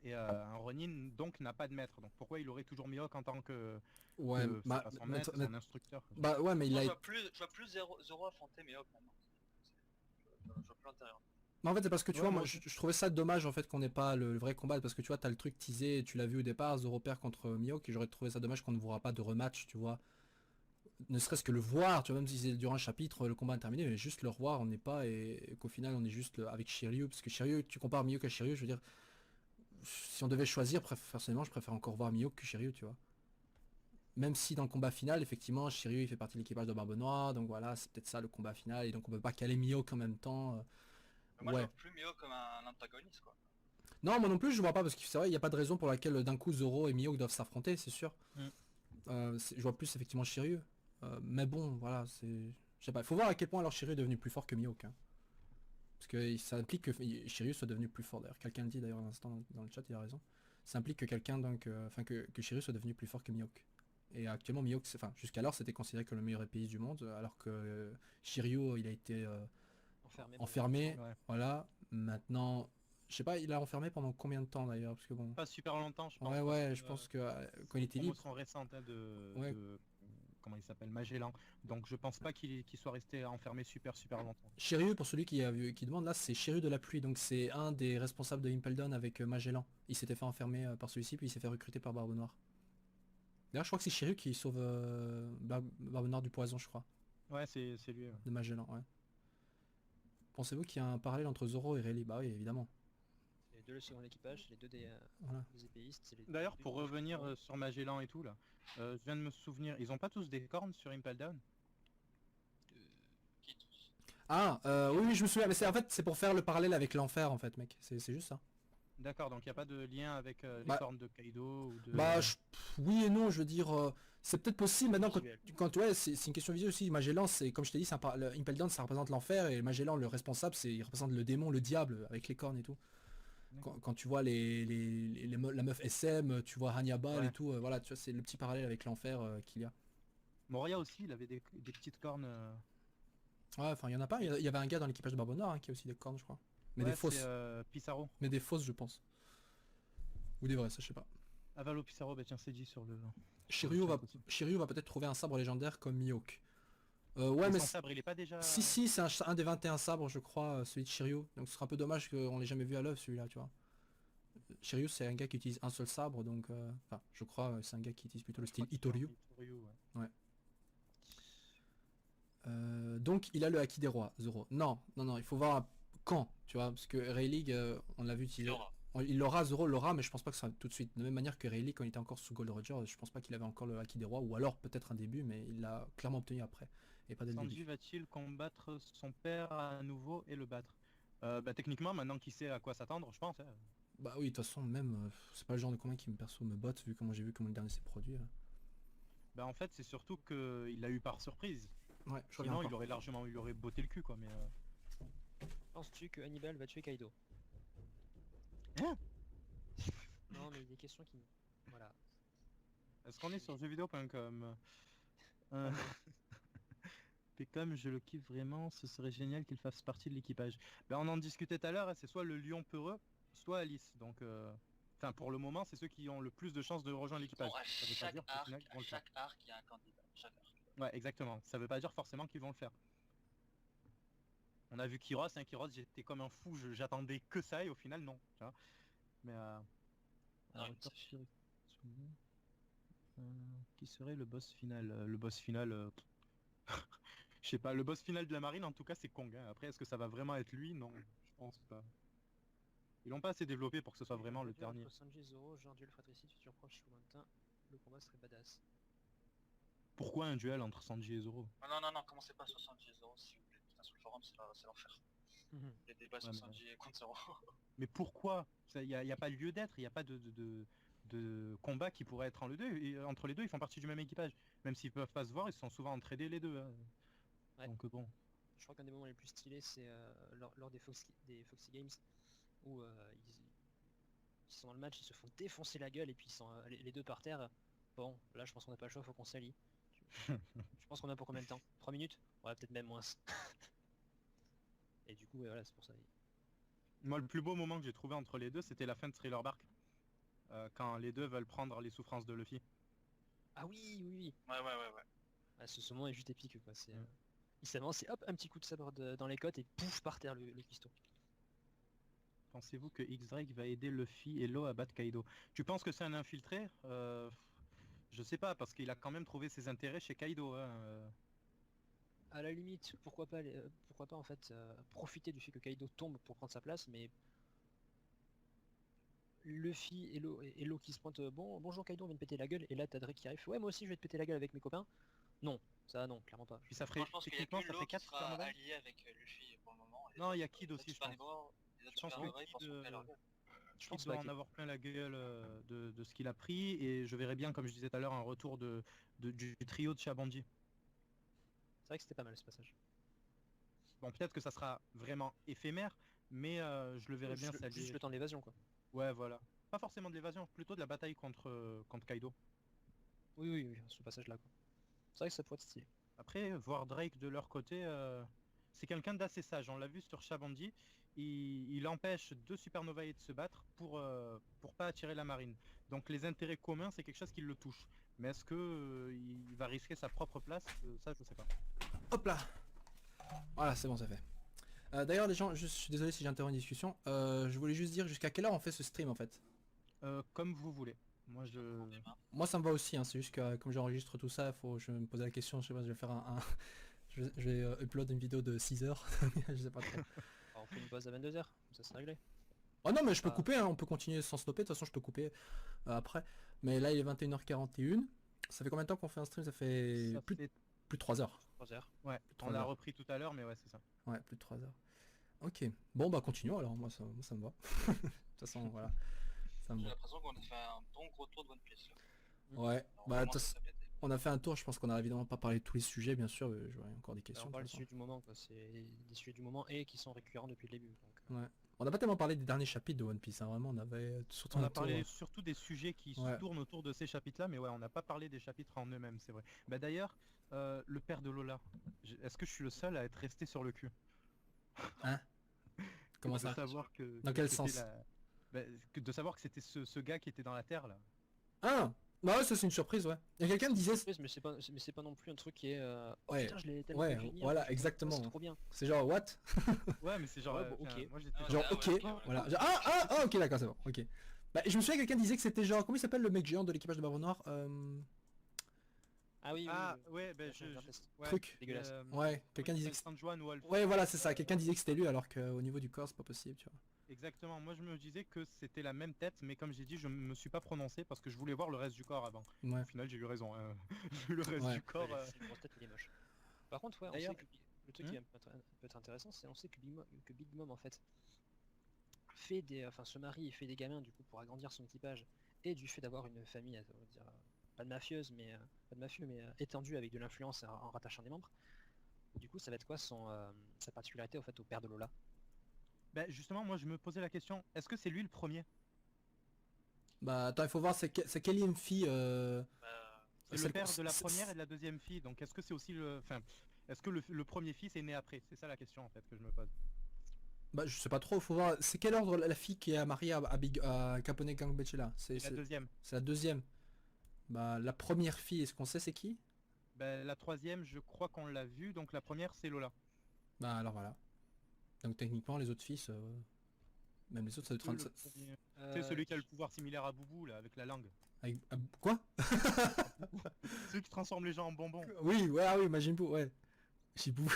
Et un Ronin donc n'a pas de maître, donc pourquoi il aurait toujours Mihawk en tant que... Ouais, c'est bah, pas son maître, son instructeur. Quoi. bah ouais mais il Moi, a... je vois plus Zoro affronter Mihawk maintenant. Je vois plus l'intérieur. Mais en fait, c'est parce que tu Ouais, vois, moi moi, je trouvais ça dommage en fait qu'on n'ait pas le vrai combat, parce que tu vois, t'as le truc teasé, tu l'as vu au départ, Zoro perd contre Mihawk, et j'aurais trouvé ça dommage qu'on ne verra pas de rematch, tu vois. Ne serait-ce que le voir, tu vois, même si c'est durant un chapitre, le combat est terminé, mais juste le revoir, on n'est pas, et qu'au final, on est juste avec Shiryu, parce que Shiryu, tu compares Mihawk à Shiryu, je veux dire, si on devait choisir, personnellement, je préfère encore voir Mihawk que Shiryu, tu vois. Même si dans le combat final, effectivement, Shiryu il fait partie de l'équipage de Barbe Noire, donc voilà, c'est peut-être ça le combat final, et donc on peut pas caler Mihawk en même temps. Moi, je Ouais. vois plus Mio comme un antagoniste, quoi. Non, moi non plus, je vois pas, parce que c'est vrai, il n'y a pas de raison pour laquelle d'un coup Zoro et Mihawk doivent s'affronter, c'est sûr. Mm. Je vois plus effectivement Shiryu. Mais bon, voilà, c'est. Je sais pas, il faut voir à quel point alors Shiryu est devenu plus fort que Mihawk. Hein. Parce que ça implique que Shiryu soit devenu plus fort d'ailleurs. Quelqu'un le dit d'ailleurs à l'instant dans le chat, il a raison. Ça implique que quelqu'un donc. Enfin que Shiryu soit devenu plus fort que Mihawk. Et actuellement Mihawk, enfin jusqu'alors c'était considéré comme le meilleur épéiste du monde, alors que Shiryu il a été enfermé, Ouais. voilà. Maintenant, je sais pas, il a enfermé pendant combien de temps d'ailleurs, parce que bon. Pas super longtemps, je pense. Ouais, Parce ouais, que, je pense que quand il une était libre. promotion récente hein, Ouais. comment il s'appelle, Magellan. Donc je pense pas qu'il soit resté enfermé super longtemps. Shiryu, pour celui qui demande là, c'est Shiryu de la pluie, donc c'est un des responsables de Impel Down avec Magellan. Il s'était fait enfermer par celui-ci, puis il s'est fait recruter par Barbe Noire. D'ailleurs, je crois que c'est Shiryu qui sauve Barbe Noire du poison, je crois, Ouais, c'est lui. Ouais. de Magellan, ouais. Pensez-vous qu'il y a un parallèle entre Zoro et Rayleigh? Bah oui, évidemment. C'est les deux le second l'équipage, c'est les deux Voilà. des épéistes. C'est les D'ailleurs, deux pour qui revenir font- sur Magellan et tout là, je viens de me souvenir, ils ont pas tous des cornes sur Impel Down? Qui tous. Ah, oui, oui, je me souviens, mais en fait, c'est pour faire le parallèle avec l'enfer, en fait, mec. C'est juste ça. D'accord, donc il n'y a pas de lien avec les Bah, cornes de Kaido ou de... Bah, oui et non, je veux dire, c'est peut-être possible maintenant Visuel. ouais, c'est une question visuelle aussi. Magellan, c'est comme je t'ai dit, le Impel Down, ça représente l'enfer et Magellan, le responsable, il représente le démon, le diable avec les cornes et tout. Quand tu vois la meuf SM, tu vois Hannibal Ouais. et tout, voilà, tu vois, c'est le petit parallèle avec l'enfer qu'il y a. Moria aussi, il avait des petites cornes. Ouais, enfin, il y en a pas. Il y avait un gars dans l'équipage de Barbe Noire hein, qui a aussi des cornes, je crois. Mais Ouais, des fausses, c'est Pissarro. mais des fausses, je pense. Ou des vraies, ça je sais pas. Avalo Pissarro, bah tiens, c'est dit sur le... Shiryu chat va, aussi. Shiryu va peut-être trouver un sabre légendaire comme Mihawk. Ouais, Mais mais son sabre, il est pas déjà... si, c'est un des 21 sabres, je crois, celui de Shiryu. Donc ce sera un peu dommage qu'on l'ait jamais vu à l'œuvre, celui-là, tu vois. Shiryu, c'est un gars qui utilise un seul sabre, donc... Enfin, je crois, c'est un gars qui utilise plutôt le Je crois style qu'il est en Itoryu. Itoryu, ouais. Donc il a le Haki des rois, Zoro. Non, il faut voir quand, tu vois, parce que Rayleigh, on l'a vu Il utiliser... aura. Il l'aura, Zoro l'aura, mais je pense pas que ce sera tout de suite. De la même manière que Rayleigh, quand il était encore sous Gold Roger, je pense pas qu'il avait encore le Haki des rois, ou alors peut-être un début, mais il l'a clairement obtenu après, et pas dès le Sanji début. va-t-il combattre son père à nouveau et le battre? Bah techniquement, maintenant qu'il sait à quoi s'attendre, je pense. Hein. Bah oui, de toute façon, même, c'est pas le genre de combat qui me perso me botte, vu comment j'ai vu comment le dernier s'est produit. Bah en fait, c'est surtout que il l'a eu par surprise. Ouais, je reviens Sinon, encore. il aurait botté le cul, quoi, mais... Penses-tu que Hannibal va tuer Kaido? Hein? Non, mais des questions qui... Voilà. Est-ce qu'on est sur jeuxvideo.com? Euh... Et comme je le kiffe vraiment, ce serait génial qu'il fasse partie de l'équipage. Ben, on en discutait tout à l'heure, hein, c'est soit le lion peureux, soit Alice. Donc, enfin, pour le moment, c'est ceux qui ont le plus de chances de rejoindre l'équipage. Bon, à Ça veut pas chaque dire qu'au final, arc, ils vont le faire. il y a un candidat. Chaque arc. Ouais, exactement. Ça veut pas dire forcément qu'ils vont le faire. On a vu Kiros, hein, Kiros, j'étais comme un fou, j'attendais que ça et au final, non. Tu vois. Mais Non, alors, mais ça fait- qui serait le boss final? Le boss final, je sais pas, le boss final de la marine en tout cas c'est Kong. Hein. Après est-ce que ça va vraiment être lui? Non, je pense pas. Ils l'ont pas assez développé pour que ce soit vraiment le dernier. Entre Sanji et Zoro, genre duel fratricide, futur proche ou lointain, le combat serait badass. Pourquoi un duel entre Sanji et Zoro? Ah non, non, non, commencez pas sur Sanji et Zoro s'il vous plaît. Putain, sur le forum, c'est l'enfer. Les débats sur mais- Sanji et contre Zoro. Mais pourquoi? Il y a pas lieu d'être, il n'y a pas de combat qui pourrait être entre les deux, ils font partie du même équipage. Même s'ils peuvent pas se voir, ils se sont souvent entraînés les deux. Hein. Ouais. Donc bon. Je crois qu'un des moments les plus stylés, c'est lors des Foxy Games, où ils sont dans le match, ils se font défoncer la gueule, et puis ils sont les deux par terre. Bon, là je pense qu'on n'a pas le choix, faut qu'on s'allie. Je pense qu'on a pour combien de temps? 3 minutes? Ouais, peut-être même moins. Et du coup, ouais, voilà, c'est pour ça. Moi le plus beau moment que j'ai trouvé entre les deux, c'était la fin de Thriller Bark. Quand les deux veulent prendre les souffrances de Luffy. Ah oui, oui, oui. Ouais, ouais, ouais, ouais. Ah, ce moment est juste épique, quoi. C'est, Mm. il s'avance et hop, un petit coup de sabre dans les côtes et pouf par terre le cuistot. Pensez-vous que X-Drake va aider Luffy et Law à battre Kaido? Tu penses que c'est un infiltré? Je sais pas, parce qu'il a quand même trouvé ses intérêts chez Kaido. Hein. À la limite, pourquoi pas en fait profiter du fait que Kaido tombe pour prendre sa place, mais Luffy et Lo qui se pointent, bonjour Kaido, on vient de péter la gueule, et là t'as Drake qui arrive, ouais moi aussi je vais te péter la gueule avec mes copains. Non, ça non, clairement pas. Puis ça Moi, ferait, je pense qu'il y a techniquement, que ça Law fait qui 4 sera Supernova. allié avec Luffy pour le moment. et les Non, il y a autres- Kid les aussi, autres je pense. Supernova- Les autres Je pense que Supernova, ils Kid, penseront qu'à leur gueule. Je Kid pense doit pas en avoir plein la gueule de ce qu'il a pris, et je verrais bien, comme je disais tout à l'heure, un retour du trio de Shabandi. c'est vrai que c'était pas mal ce passage. Bon, peut-être que ça sera vraiment éphémère, mais je le verrais bien Juste s'allier. le temps de l'évasion quoi. Ouais, voilà. Pas forcément de l'évasion, plutôt de la bataille contre Kaido. Oui, ce passage là quoi. C'est vrai que ça pourrait être stylé. Après, voir Drake de leur côté, c'est quelqu'un d'assez sage. On l'a vu sur Shabandi, il empêche deux supernovae de se battre pour pas attirer la marine. Donc les intérêts communs, c'est quelque chose qui le touche. Mais est-ce que il va risquer sa propre place? Ça, je sais pas. Hop là. Voilà, c'est bon, c'est fait. D'ailleurs, les gens, je suis désolé si j'interromps une discussion. Je voulais juste dire jusqu'à quelle heure on fait ce stream en fait. Comme vous voulez. Moi, Moi, ça me va aussi. Hein, c'est juste que comme j'enregistre tout ça, je me posais la question. Je sais pas, je vais faire je vais upload une vidéo de 6 heures. Je sais pas trop. Alors, on fait une pause à 22h, ça c'est réglé. Oh non, mais je peux Ah. couper. Hein, on peut continuer sans stopper. De toute façon, je peux couper après. Mais là, il est 21h41. Ça fait combien de temps qu'on fait un stream? Ça fait ça plus fait... de 3 heures. 3h. Ouais, trois on l'a heures. repris tout à l'heure, mais ouais, c'est ça. Ouais, plus de 3 heures. Ok. Bon, bah continuons alors. Moi, ça me va. De toute façon, voilà. Ça me J'ai va. l'impression qu'on a fait un bon gros tour de One Piece. Là. Ouais. Alors, Bah, vraiment, de toute ça façon, s'est pété. on a fait un tour. Je pense qu'on a évidemment pas parlé de tous les sujets, bien sûr. J'aurais encore des questions. On de parle toute du façon. sujet du moment quoi, c'est des sujets du moment et qui sont récurrents depuis le début. Donc, Ouais. On n'a pas tellement parlé des derniers chapitres de One Piece. Hein. Vraiment, on avait surtout On un a tour. parlé surtout des sujets qui Ouais. tournent autour de ces chapitres-là, mais ouais, on n'a pas parlé des chapitres en eux-mêmes, c'est vrai. Bah d'ailleurs, le père de Lola, est-ce que je suis le seul à être resté sur le cul? Hein? Comment De ça? savoir que, Dans que quel c'était sens? de savoir que c'était ce gars qui était dans la Terre là. Ah! Bah ouais, ça c'est une surprise, ouais. Il y a quelqu'un qui disait... mais c'est pas non plus un truc qui est oh Ouais, putain je l'ai tellement ouais, vu venir, voilà, putain, exactement. c'est trop bien. C'est genre, what? Ouais, mais c'est genre, Ouais, bon, ok. moi j'étais Ah, Genre, ouais, ok, ouais, voilà. ouais. Genre, ok, d'accord, c'est bon, ok. Bah, je me souviens que quelqu'un disait que c'était genre, comment il s'appelle le mec géant de l'équipage de Barbe Noire Ah oui, Ah oui, ouais, ben machin, test. ouais, Truc. Dégueulasse. Ouais, quelqu'un disait que San Juan ou Alpha. ouais, voilà, c'est ça. Quelqu'un disait que c'était lui alors qu'au niveau du corps, c'est pas possible, tu vois. Exactement, moi je me disais que c'était la même tête, mais comme j'ai dit, je me suis pas prononcé parce que je voulais voir le reste du corps avant. Ouais. Au final, j'ai eu raison. Hein. J'ai eu le reste Ouais. du corps. Ouais, c'est une grosse tête, il est moche. Par contre, ouais, on D'ailleurs- sait que le truc qui peut être intéressant, c'est on sait que Big Mom en fait se marie et fait des gamins du coup pour agrandir son équipage, et du fait d'avoir une famille, on va dire, pas de mafieuse, mais pas de mafieux, mais étendue avec de l'influence en rattachant des membres. Du coup, ça va être quoi sa particularité au fait au père de Lola? Ben justement, moi je me posais la question, est-ce que c'est lui le premier? Bah, attends, il faut voir, c'est quelle est une fille C'est celle le père qu'on- de la c'est- première et de la deuxième fille, donc est-ce que c'est aussi le... Enfin, est-ce que le premier fils est né après? C'est ça la question en fait que je me pose. Bah, je sais pas trop, faut voir. C'est quel ordre la fille qui est mariée à Capone Gangbetch là? C'est la deuxième. C'est la deuxième. Bah, la première fille, est-ce qu'on sait c'est qui? Ben, la troisième, je crois qu'on l'a vue, donc la première c'est Lola. Bah, alors voilà. Donc techniquement, les autres fils, même les autres, ça doit être... Le premier- C'est celui qui a le pouvoir similaire à Boubou là, avec la langue. Quoi? Celui qui transforme les gens en bonbons. Oui, ouais, ah oui, Majin Buu, ouais. Shibou.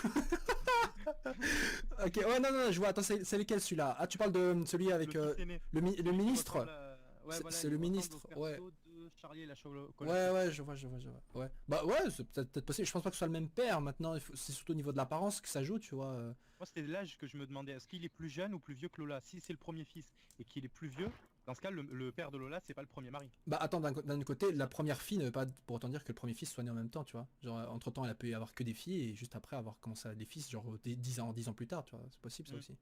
Ok, ouais, non, je vois. Attends, c'est lequel celui-là? Ah, tu parles de celui avec Le fils aîné. le Celui qui ministre? ressemble à- Ouais, C'est- voilà, c'est il le ressemble ministre, au ouais. perso de Charlie et la Ouais, je vois. Ouais. Bah ouais, c'est peut-être possible. Je pense pas que ce soit le même père maintenant. C'est surtout au niveau de l'apparence que ça joue, tu vois. Moi, c'était l'âge que je me demandais. Est-ce qu'il est plus jeune ou plus vieux que Lola? Si c'est le premier fils et qu'il est plus vieux, dans ce cas, le père de Lola, c'est pas le premier mari. Bah attends, d'un côté, la première fille ne veut pas pour autant dire que le premier fils soit né en même temps, tu vois. Genre, entre temps, elle a pu y avoir que des filles et juste après avoir commencé à avoir des fils, genre 10 ans plus tard, tu vois. C'est possible ça Mm. aussi.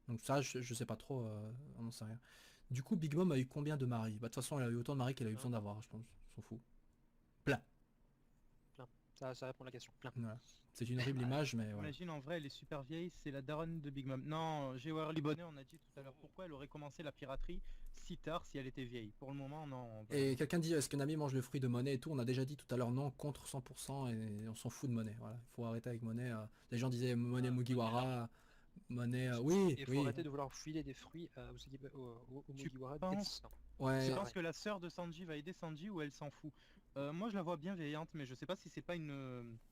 Donc ça, je sais pas trop, on n'en sait rien. Du coup, Big Mom a eu combien de maris? Bah de toute façon, elle a eu autant de maris qu'elle a eu besoin d'avoir, je pense. On s'en fout. Plein. Ça répond à la question. Plein. Voilà. C'est une horrible image, mais voilà. Imagine, en vrai, elle est super vieille, c'est la daronne de Big Mom. Non, G.Warly Bonnet, on a dit tout à l'heure, pourquoi elle aurait commencé la piraterie si tard si elle était vieille? Pour le moment, non. Et quelqu'un dit, est-ce que Nami mange le fruit de Monnaie et tout? On a déjà dit tout à l'heure non, contre 100% et on s'en fout de Monnaie. Voilà, il faut arrêter avec Monnaie. Les gens disaient Monnaie Mugiwara. Monet, oui, Et il faut oui. arrêter de vouloir filer des fruits au Tu Mugiwara penses d'existant. Ouais, Tu penses que la sœur de Sanji va aider Sanji ou elle s'en fout? Moi je la vois bienveillante, mais je sais pas si c'est pas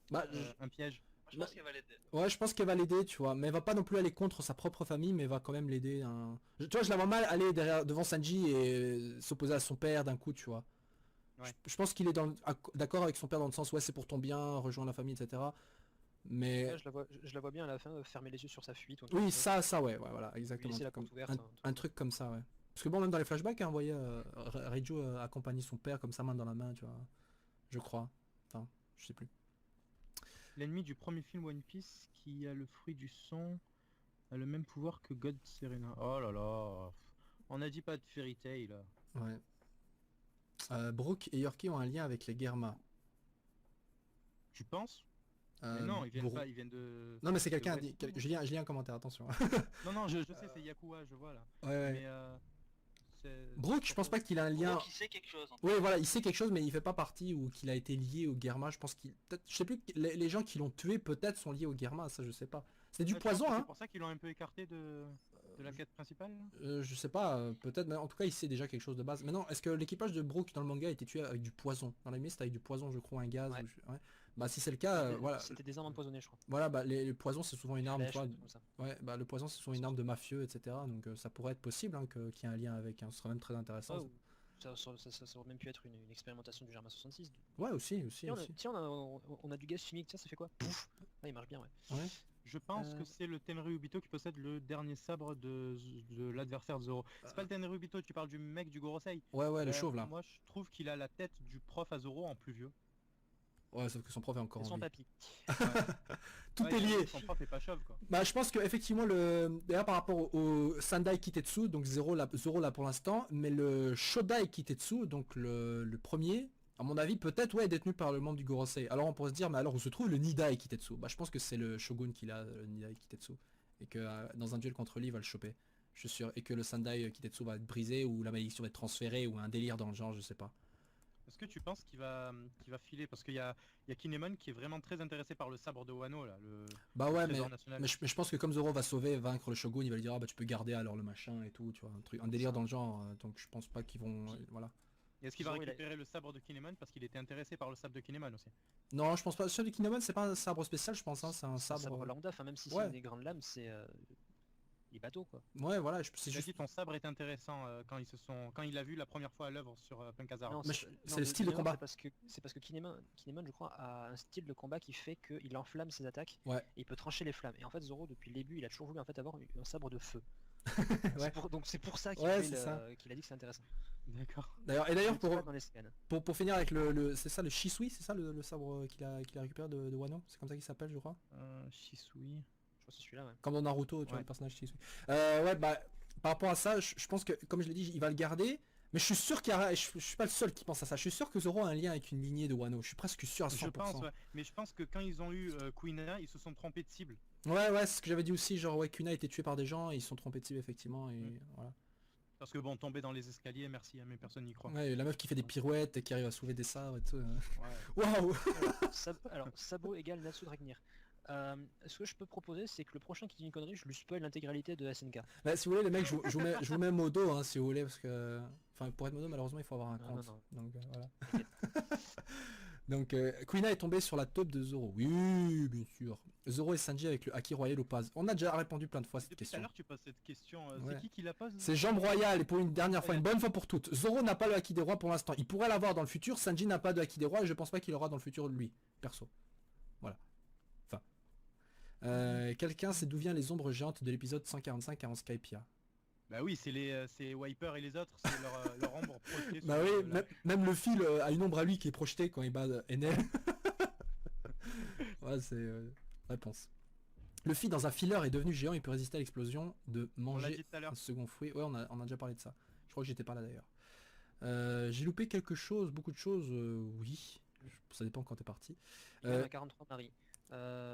bah, un piège. Moi, je pense qu'elle va l'aider. ouais, je pense qu'elle va l'aider, tu vois, mais elle va pas non plus aller contre sa propre famille, mais elle va quand même l'aider. Tu vois, je la vois mal aller devant Sanji et s'opposer à son père d'un coup, tu vois. Ouais. Je pense qu'il est d'accord avec son père dans le sens, ouais, c'est pour ton bien, rejoindre la famille, etc. Mais Là, je la vois bien à la fin fermer les yeux sur sa fuite. ou un truc oui, comme ça, ouais, voilà, exactement. laisser Un la truc porte ouverte, un truc comme ça, ouais. Parce que bon, même dans les flashbacks, hein, vous voyez, Reiju accompagner son père comme sa main dans la main, tu vois. Je crois. Enfin, je sais plus. L'ennemi du premier film One Piece qui a le fruit du son a le même pouvoir que God Serena. Oh là là. On a dit pas de Fairy Tail là. Ouais. Brook et Yorkie ont un lien avec les Germa. Tu penses? Mais non, ils viennent de. Non mais c'est quelqu'un, West Coast, je lis un commentaire, attention. Non, je sais, c'est Yakuwa, je vois là. Ouais, ouais. Mais Brook, je pense pas qu'il a un lien. Qui sait quelque chose. En tout Oui, voilà, il sait quelque chose, mais il fait pas partie ou qu'il a été lié au Germa. Je pense qu'il, peut-être, je sais plus, les gens qui l'ont tué peut-être sont liés au Germa, ça je sais pas. C'est du tu penses poison, que hein. C'est pour ça qu'ils l'ont un peu écarté de la quête principale là. Je sais pas, peut-être, mais en tout cas il sait déjà quelque chose de base. Maintenant, est-ce que l'équipage de Brook dans le manga a été tué avec du poison? Dans l'anime c'était avec du poison, je crois, un gaz. Ouais. Ouais. Bah si c'est le cas, voilà. C'était des armes empoisonnées, je crois. Voilà, bah les poisons c'est souvent une arme, tu Flèches, vois. des trucs comme ça. Ouais, bah le poison c'est souvent une arme de mafieux, etc. Donc ça pourrait être possible hein, qu'il y ait un lien avec, hein. Ce serait même très intéressant. Ouais, ou ça aurait même pu être une expérimentation du Germa 66. Ouais, aussi. Tiens, on a du gaz chimique, tiens, ça fait quoi? Pouf. Ah, il marche bien, ouais. Ouais. Je pense que c'est le Tenryu Ubito qui possède le dernier sabre de l'adversaire de Zoro. C'est pas le Tenryu Ubito, tu parles du mec du Gorosei. Ouais, le chauve là. Moi je trouve qu'il a la tête du prof à Zoro en plus vieux. Ouais, sauf que son prof est encore Et en son vie. papy. Tout Ouais, est lié. Son prof est pas chauve quoi. Bah je pense que effectivement d'ailleurs par rapport au Sandai Kitetsu, donc Zoro là pour l'instant, mais le Shodai Kitetsu, donc le premier, à mon avis peut-être ouais est détenu par le membre du Gorosei. Alors on pourrait se dire mais alors où se trouve le Nidai Kitetsu? Bah je pense que c'est le Shogun qui l'a, le Nidai Kitetsu, et que dans un duel contre lui il va le choper. Je suis sûr, et que le Sandai Kitetsu va être brisé ou la malédiction va être transférée ou un délire dans le genre, je sais pas. Est-ce que tu penses qu'il va filer? Parce qu'il y a Kinemon qui est vraiment très intéressé par le sabre de Wano là, Bah le ouais trésor national. mais je pense que comme Zoro va vaincre le Shogun, il va lui dire ah bah tu peux garder alors le machin et tout, tu vois, un délire dans le genre, donc je pense pas qu'ils vont, voilà. Et est-ce qu'il va Zoro, il a- récupérer le sabre de Kinemon parce qu'il était intéressé par le sabre de Kinemon aussi? Non, je pense pas. Celui de Kinemon, c'est pas un sabre spécial, je pense. Hein, c'est un C'est un sabre. sabre lambda, enfin même si Ouais. c'est des grandes lames, c'est les bateaux quoi. Ouais, voilà. C'est Il a juste. dit ton sabre est intéressant quand il l'a vu la première fois à l'œuvre sur Punk Hazard. Non, Mais c'est c'est le style de Kinemon, combat. c'est parce que Kinemon, je crois, a un style de combat qui fait qu'il enflamme ses attaques Ouais. et il peut trancher les flammes. Et en fait, Zoro, depuis le début, il a toujours voulu en fait avoir un sabre de feu. Ouais. Donc c'est pour ça qu'il Ouais, fait c'est ça. qu'il a dit que c'est intéressant. D'accord. D'ailleurs, C'est pas dans les scans. pour finir avec c'est ça le Shisui, c'est ça le sabre qu'il a récupéré de Wano. C'est comme ça qu'il s'appelle, je crois. Shisui. Je crois que c'est celui-là, ouais. Comme dans Naruto, tu vois, Ouais. le personnage Shisui. Ouais, bah par rapport à ça, je pense que comme je l'ai dit, il va le garder. Mais je suis sûr je suis pas le seul qui pense à ça. Je suis sûr que Zoro a un lien avec une lignée de Wano. Je suis presque sûr à 100%. Je pense, ouais. Mais je pense que quand ils ont eu Kuina, ils se sont trompés de cible. Ouais, c'est ce que j'avais dit aussi. Genre, ouais, Kuna a été tué par des gens et ils se sont trompés de cible, effectivement. Et voilà. Parce que bon, tomber dans les escaliers, merci, hein, mais personne n'y croit. Ouais, la meuf qui fait des pirouettes et qui arrive à soulever des sabres et tout. Ouais. Waouh. Alors, Sabo égale Natsu Dragnir. Ce que je peux proposer, c'est que le prochain qui dit une connerie, je lui spoil l'intégralité de SNK. Bah, si vous voulez, les mecs, je vous mets modo, hein, si vous voulez, parce que... Enfin, pour être modo, malheureusement, il faut avoir un Non, compte. non. Donc, voilà. T'inquiète. Donc, Kuina est tombé sur la taupe de Zoro. Oui, bien sûr. Zoro et Sanji avec le Haki Royal au Paz. On a déjà répondu plein de fois à cette Depuis tout à question. l'heure, tu poses cette question. Ouais. C'est qui la pose? C'est Jambe Royale, et pour une dernière fois, une bonne fois pour toutes. Zoro n'a pas le Haki des Rois pour l'instant. Il pourrait l'avoir dans le futur. Sanji n'a pas de Haki des Rois et je pense pas qu'il aura dans le futur lui, perso. Voilà. Enfin. Quelqu'un sait d'où viennent les ombres géantes de l'épisode 145 en Skypiea? Bah oui, c'est Wiper et les autres, c'est leur ombre projetée sur Bah oui, la- même le fil a une ombre à lui qui est projetée quand il bat Enel. Ouais, c'est réponse. Le fil dans un filler est devenu géant, il peut résister à l'explosion de On l'a manger dit tout à l'heure. un second fruit. Ouais, on a déjà parlé de ça. Je crois que j'étais pas là d'ailleurs. J'ai loupé quelque chose, beaucoup de choses, oui. Ça dépend quand t'es parti. Il y en a 43 maris.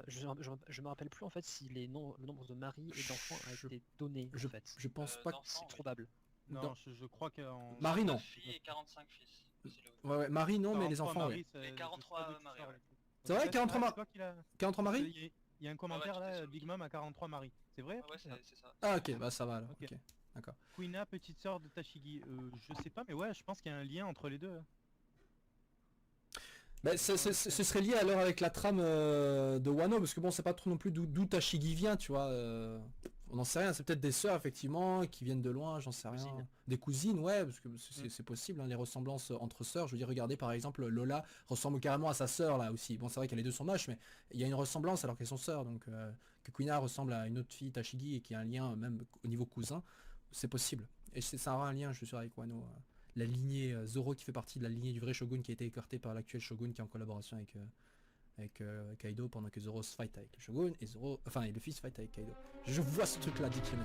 Je me rappelle plus en fait si le nombre de maris et d'enfants a été donné en fait. Je pense pas que... d'enfants, C'est probable. Non, Dans- je crois qu'en... Marie, non. 39 filles et 45 fils. C'est le- Ouais, Marie non, mais les 43 enfants, maris, ouais. c'est- Les je 43 sais pas d'où tu maris, sors ouais. les trucs. C'est vrai, Ouais, 43 c'est maris. toi qui l'as- 43 maris? Il y a un commentaire tout est là, sur le Big wiki. Mom à 43 Marie. C'est vrai? Ouais, c'est ça. Ah ok, bah ça va alors, Ok. ok. D'accord. Kuina, petite sœur de Tashigi. Je sais pas, mais ouais, je pense qu'il y a un lien entre les deux. Bah, ce serait lié alors avec la trame de Wano, parce que bon, c'est pas trop non plus d'où Tashigi vient, tu vois. On n'en sait rien, c'est peut-être des sœurs effectivement qui viennent de loin, j'en sais rien. Cousines. Des cousines, ouais, parce que Mm. c'est possible, hein, les ressemblances entre sœurs. Je veux dire, regardez par exemple, Lola ressemble carrément à sa sœur là aussi. Bon, c'est vrai que les deux sont moches, mais il y a une ressemblance alors qu'elles sont sœurs. Donc que Kuina ressemble à une autre fille Tashigi et qu'il y a un lien même au niveau cousin, c'est possible. Et ça aura un lien, je suis sûr, avec Wano. La lignée Zoro qui fait partie de la lignée du vrai Shogun qui a été écarté par l'actuel Shogun qui est en collaboration avec Kaido pendant que Zoro se fight avec le Shogun et Zoro, enfin et le fils fight avec Kaido. Je vois ce truc là dès qu'il